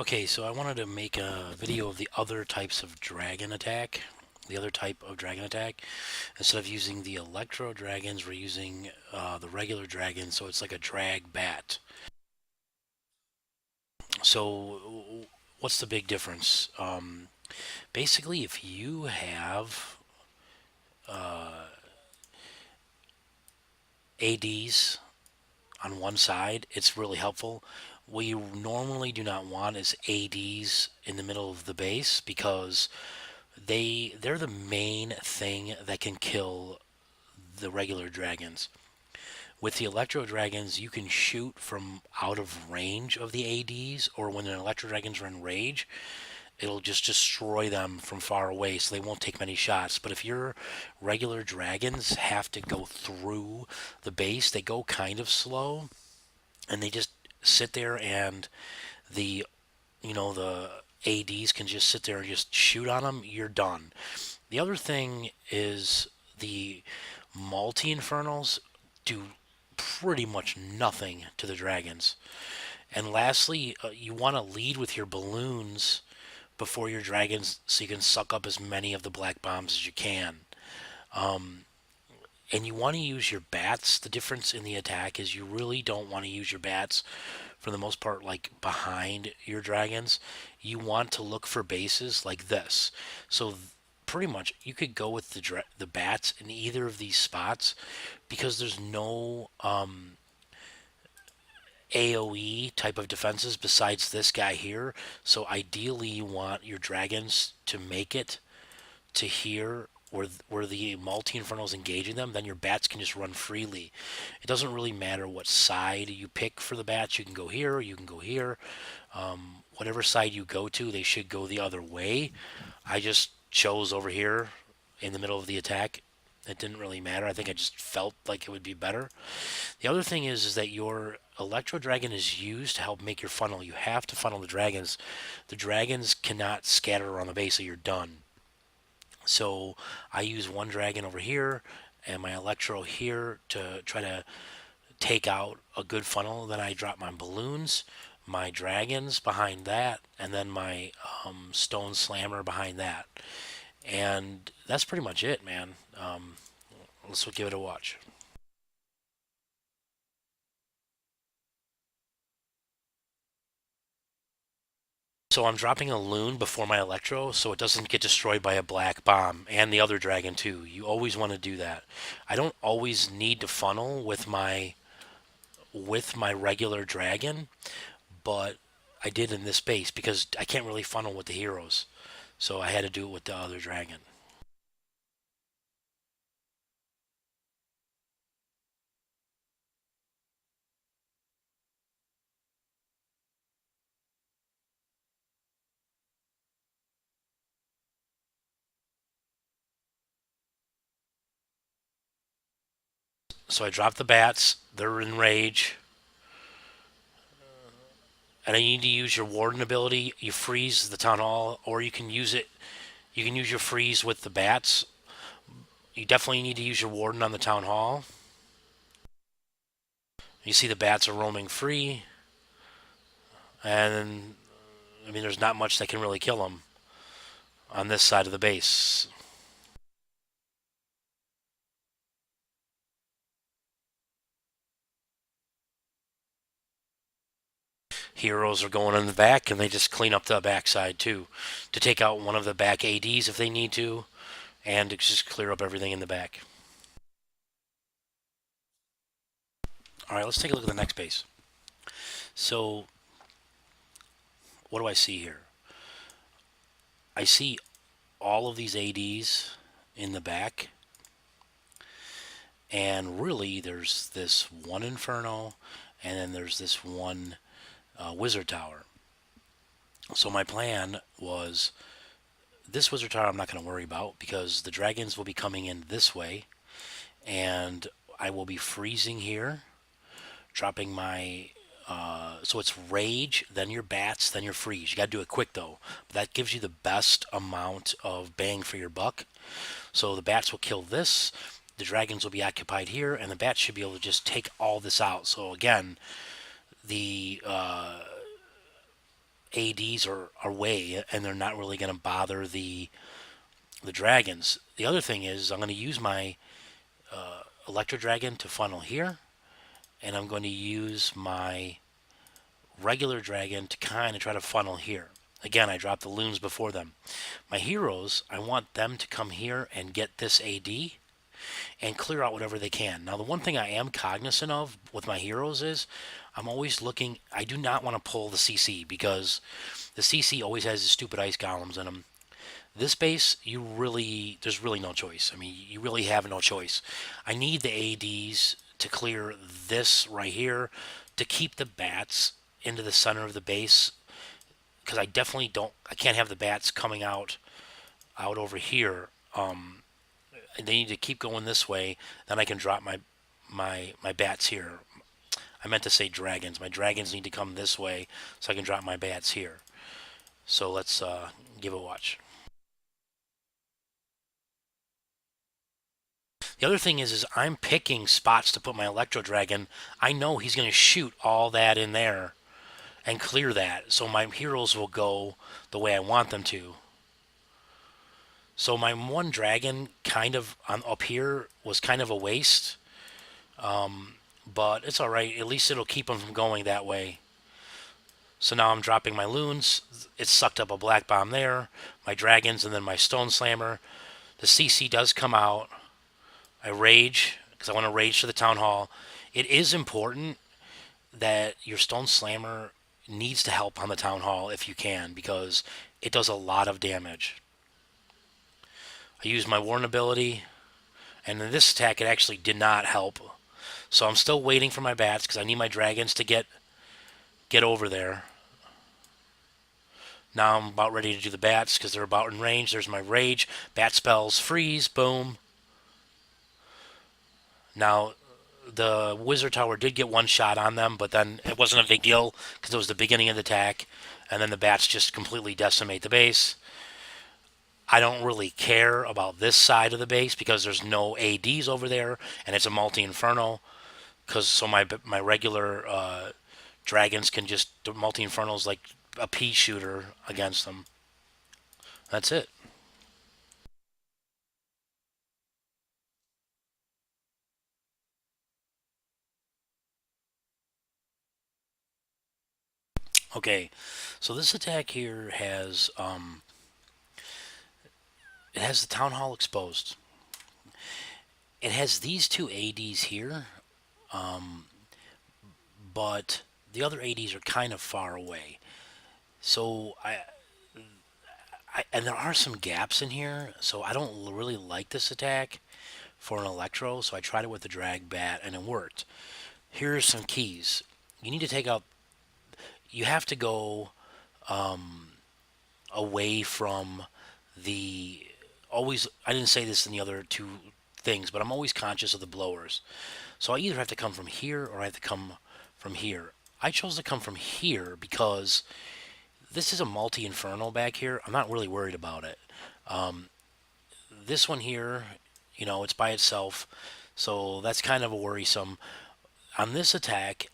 Okay, so I wanted to make a video of the other types of dragon attack. The other type of dragon attack. Instead of using the electro dragons, we're using the regular dragon, so it's like a drag bat. So, what's the big difference? Basically, if you have ADs on one side, it's really helpful. What you normally do not want is ADs in the middle of the base because they're the main thing that can kill the regular dragons. With the electro dragons, you can shoot from out of range of the ADs, or when the electro dragons are in rage, it'll just destroy them from far away, so they won't take many shots. But if your regular dragons have to go through the base, they go kind of slow, and they just sit there, and the the ADs can just sit there and just shoot on them. You're done. The other thing is the multi infernals do pretty much nothing to the dragons. And lastly, you want to lead with your balloons before your dragons so you can suck up as many of the black bombs as you can. And you want to use your bats. The difference in the attack is you really don't want to use your bats for the most part like behind your dragons. You want to look for bases like this. So pretty much you could go with the bats in either of these spots because there's no AoE type of defenses besides this guy here. So ideally you want your dragons to make it to here where the multi inferno is engaging them, then your bats can just run freely. It doesn't really matter what side you pick for the bats. You can go here, or you can go here. Whatever side you go to, they should go the other way. I just chose over here in the middle of the attack. It didn't really matter. I think I just felt like it would be better. The other thing is that your Electro Dragon is used to help make your funnel. You have to funnel the dragons. The dragons cannot scatter around the base, so you're done. So I use one dragon over here and my Electro here to try to take out a good funnel. Then I drop my balloons, my dragons behind that, and then my stone slammer behind that. And that's pretty much it, man. Let's give it a watch. So I'm dropping a loon before my Electro so it doesn't get destroyed by a black bomb, and the other dragon too. You always want to do that. I don't always need to funnel with my regular dragon, but I did in this base because I can't really funnel with the heroes. So I had to do it with the other dragon. So I dropped the bats. They're in rage. And I need to use your warden ability. You freeze the town hall, or you can use it. You can use your freeze with the bats. You definitely need to use your warden on the town hall. You see the bats are roaming free, and I mean, there's not much that can really kill them on this side of the base. Heroes are going in the back, and they just clean up the backside too, to take out one of the back ADs if they need to, and to just clear up everything in the back. All right, let's take a look at the next base. So, what do I see here? I see all of these ADs in the back, and really there's this one Inferno, and then there's this one Wizard Tower. So my plan was this Wizard Tower I'm not going to worry about because the dragons will be coming in this way, and I will be freezing here, dropping my so it's rage, then your bats, then your freeze. You got to do it quick though. That gives you the best amount of bang for your buck. So the bats will kill this, the dragons will be occupied here, and the bats should be able to just take all this out. So again, the ADs are away, and they're not really going to bother the dragons. The other thing is I'm going to use my Electro Dragon to funnel here, and I'm going to use my regular dragon to kind of try to funnel here. Again, I dropped the loons before them. My heroes, I want them to come here and get this AD and clear out whatever they can. Now, the one thing I am cognizant of with my heroes is I'm always looking. I do not want to pull the CC because the CC always has the stupid ice golems in them. This base, there's really no choice. I mean, you really have no choice. I need the ADs to clear this right here to keep the bats into the center of the base because I definitely don't. I can't have the bats coming out over here. They need to keep going this way. Then I can drop my bats here. I meant to say dragons. My dragons need to come this way so I can drop my bats here. So let's give it a watch. The other thing is I'm picking spots to put my Electro Dragon. I know he's going to shoot all that in there and clear that, so my heroes will go the way I want them to. So my one dragon kind of on up here was kind of a waste, but it's all right. At least it'll keep them from going that way. So now I'm dropping my loons. It sucked up a black bomb there, my dragons, and then my stone slammer. The CC does come out. I rage because I want to rage to the town hall. It is important that your stone slammer needs to help on the town hall if you can because it does a lot of damage. I used my warden ability, and in this attack it actually did not help. So I'm still waiting for my bats because I need my dragons to get over there. Now I'm about ready to do the bats because they're about in range. There's my rage. Bat spells, freeze, boom. Now, the wizard tower did get one shot on them, but then it wasn't a big deal because it was the beginning of the attack, and then the bats just completely decimate the base. I don't really care about this side of the base because there's no ADs over there, and it's a multi-inferno. Because so my regular dragons can just the multi-infernos like a pea shooter against them. That's it. Okay, so this attack here has it has the town hall exposed. It has these two ADs here, but the other ADs are kind of far away. So and there are some gaps in here, so I don't really like this attack for an Electro. So I tried it with the DragBat and it worked. Here's some keys. You need to take out. You have to go away from the always. I didn't say this in the other two things, but I'm always conscious of the blowers. So I either have to come from here or I have to come from here. I chose to come from here because this is a multi-inferno back here. I'm not really worried about it. This one here, it's by itself, so that's kind of a worrisome. On this attack,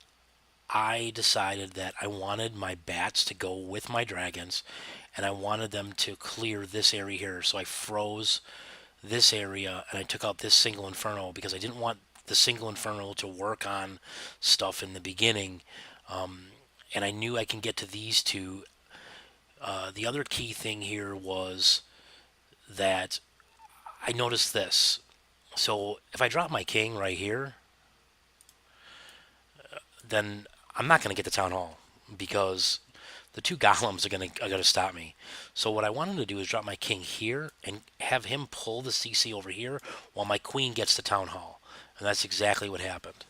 I decided that I wanted my bats to go with my dragons, and I wanted them to clear this area here. So I froze this area, and I took out this single inferno because I didn't want the single inferno to work on stuff in the beginning. And I knew I can get to these two. The other key thing here was that I noticed this. So if I drop my king right here, then I'm not going to get the town hall because the two golems are gonna stop me. So what I wanted to do is drop my king here and have him pull the CC over here while my queen gets the town hall, and that's exactly what happened.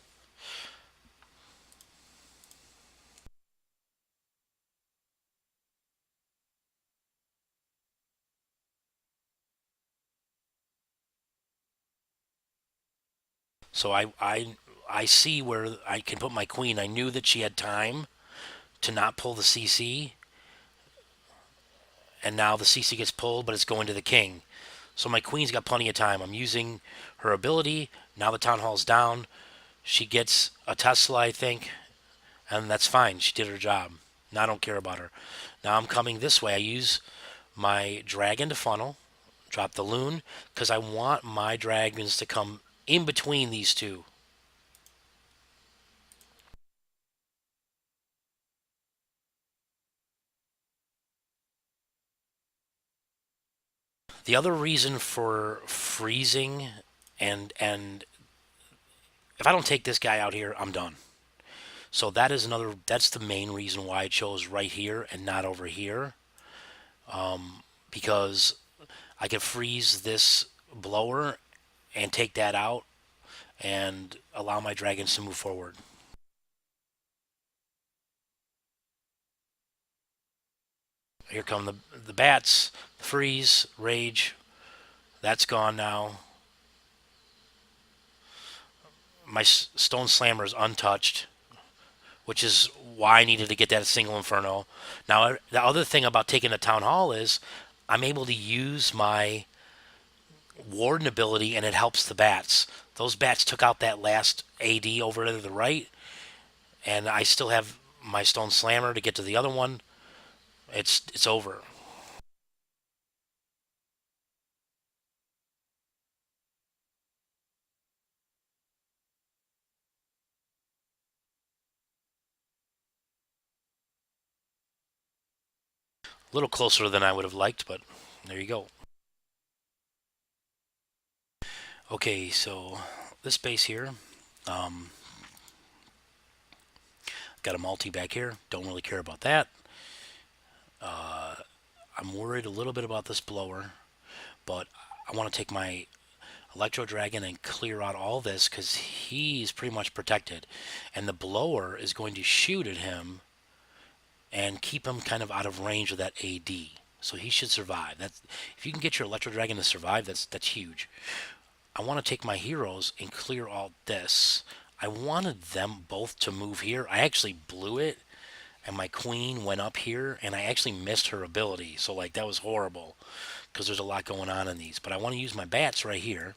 So I see where I can put my queen. I knew that she had time to not pull the CC, and now the CC gets pulled, but it's going to the king. So my queen's got plenty of time. I'm using her ability. Now the town hall's down. She gets a Tesla, I think, and that's fine. She did her job. Now I don't care about her. Now I'm coming this way. I use my dragon to funnel, drop the loon, because I want my dragons to come in between these two. The other reason for freezing and if I don't take this guy out here, I'm done. So that is another. That's the main reason why I chose right here and not over here, because I can freeze this blower and take that out and allow my dragons to move forward. Here come the bats, freeze, rage. That's gone now. My stone slammer is untouched, which is why I needed to get that single inferno. Now the other thing about taking the town hall is I'm able to use my warden ability and it helps the bats. Those bats took out that last AD over to the right, and I still have my stone slammer to get to the other one. It's over. A little closer than I would have liked, but there you go. Okay, so this base here, um, got a multi back here. Don't really care about that. I'm worried a little bit about this blower, but I want to take my Electro Dragon and clear out all this because he's pretty much protected. And the blower is going to shoot at him and keep him kind of out of range of that AD. So he should survive. That's if you can get your Electro Dragon to survive, that's huge. I want to take my heroes and clear all this. I wanted them both to move here. I actually blew it, and my queen went up here, and I actually missed her ability. So like that was horrible because there's a lot going on in these. But I want to use my bats right here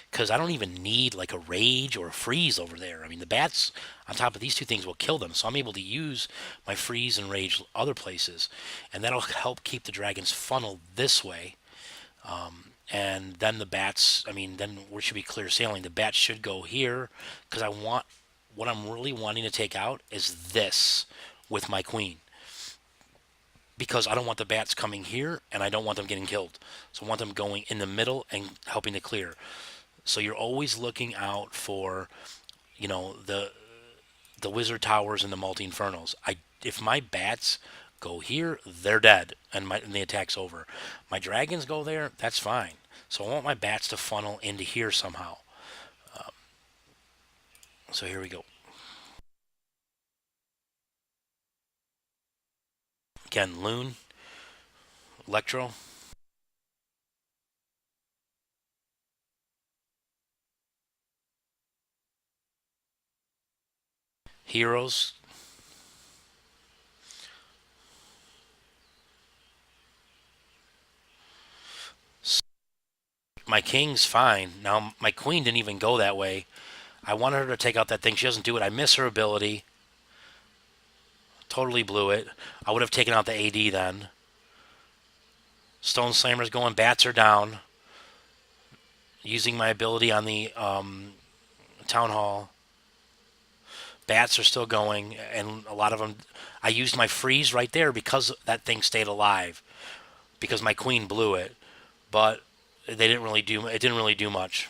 because I don't even need like a rage or a freeze over there. I mean, the bats on top of these two things will kill them, so I'm able to use my freeze and rage other places, and that'll help keep the dragons funneled this way. And then the bats, I mean, then we should be clear sailing. The bats should go here because I want what I'm really wanting to take out is this with my queen because I don't want the bats coming here and I don't want them getting killed. So I want them going in the middle and helping to clear. So you're always looking out for, the wizard towers and the multi infernals. If my bats go here, they're dead, and the attack's over. My dragons go there, that's fine. So I want my bats to funnel into here somehow. So here we go. Again, Loon, Electro, Heroes. My king's fine. Now my queen didn't even go that way. I wanted her to take out that thing. She doesn't do it. I miss her ability. Totally blew it. I would have taken out the AD then. Stone Slammer's going. Bats are down. Using my ability on the Town Hall. Bats are still going, and a lot of them. I used my freeze right there because that thing stayed alive. Because my queen blew it, but they didn't really do. It didn't really do much.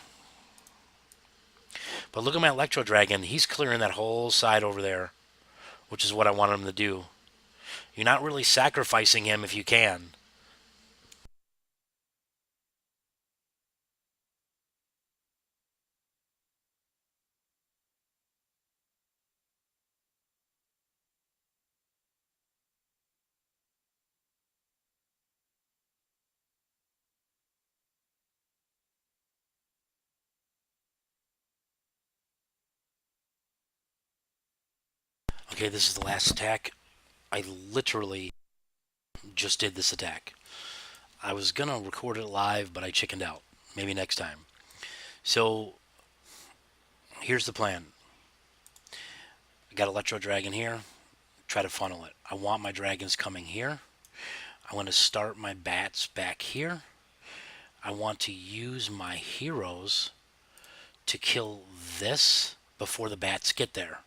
But look at my Electro Dragon. He's clearing that whole side over there, which is what I wanted him to do. You're not really sacrificing him if you can. Okay, this is the last attack. I literally just did this attack. I was gonna record it live, but I chickened out. Maybe next time. So here's the plan. I got Electro Dragon here. try to funnel it. I want my dragons coming here. I want to start my bats back here. I want to use my heroes to kill this before the bats get there.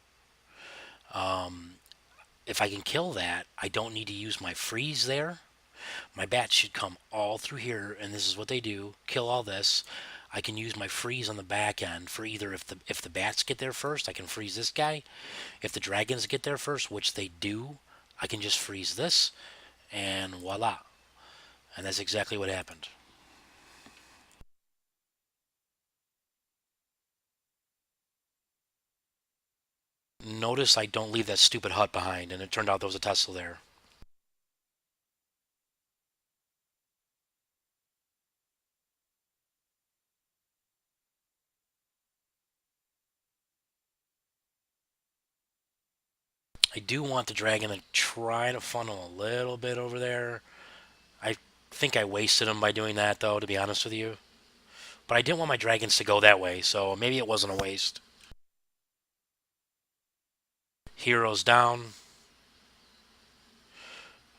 If I can kill that, I don't need to use my freeze there. My bats should come all through here, and this is what they do: kill all this. I can use my freeze on the back end for either if the bats get there first, I can freeze this guy. If the dragons get there first, which they do, I can just freeze this, and voila. And that's exactly what happened. Notice I don't leave that stupid hut behind, and it turned out there was a Tesla there. I do want the dragon to try to funnel a little bit over there. I think I wasted him by doing that, though, to be honest with you. But I didn't want my dragons to go that way, so maybe it wasn't a waste. Heroes down.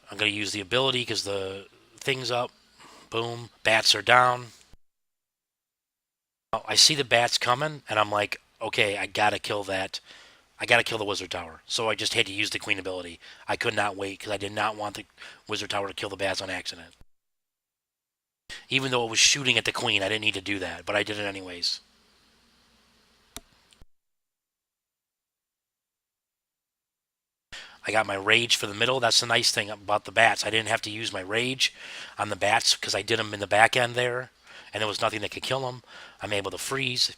I'm going to use the ability because the thing's up. Boom. Bats are down. I see the bats coming, and I'm like, okay, I gotta kill that. I gotta kill the wizard tower. So I just had to use the queen ability. I could not wait because I did not want the wizard tower to kill the bats on accident. Even though it was shooting at the queen, I didn't need to do that, but I did it anyways. I got my rage for the middle. That's the nice thing about the bats. I didn't have to use my rage on the bats because I did them in the back end there, and there was nothing that could kill them. I'm able to freeze,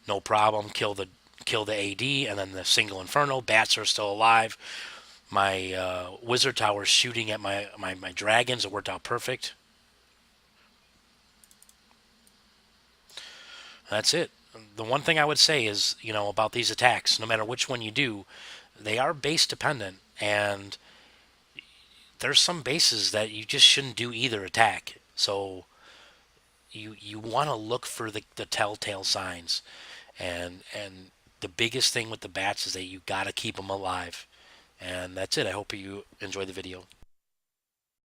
no problem. Kill the AD, and then the single inferno. Bats are still alive. My wizard tower shooting at my dragons. It worked out perfect. That's it. The one thing I would say is, about these attacks, no matter which one you do, they are base dependent, and there's some bases that you just shouldn't do either attack. So you want to look for the telltale signs, and the biggest thing with the bats is that you got to keep them alive. And that's it. I hope you enjoyed the video.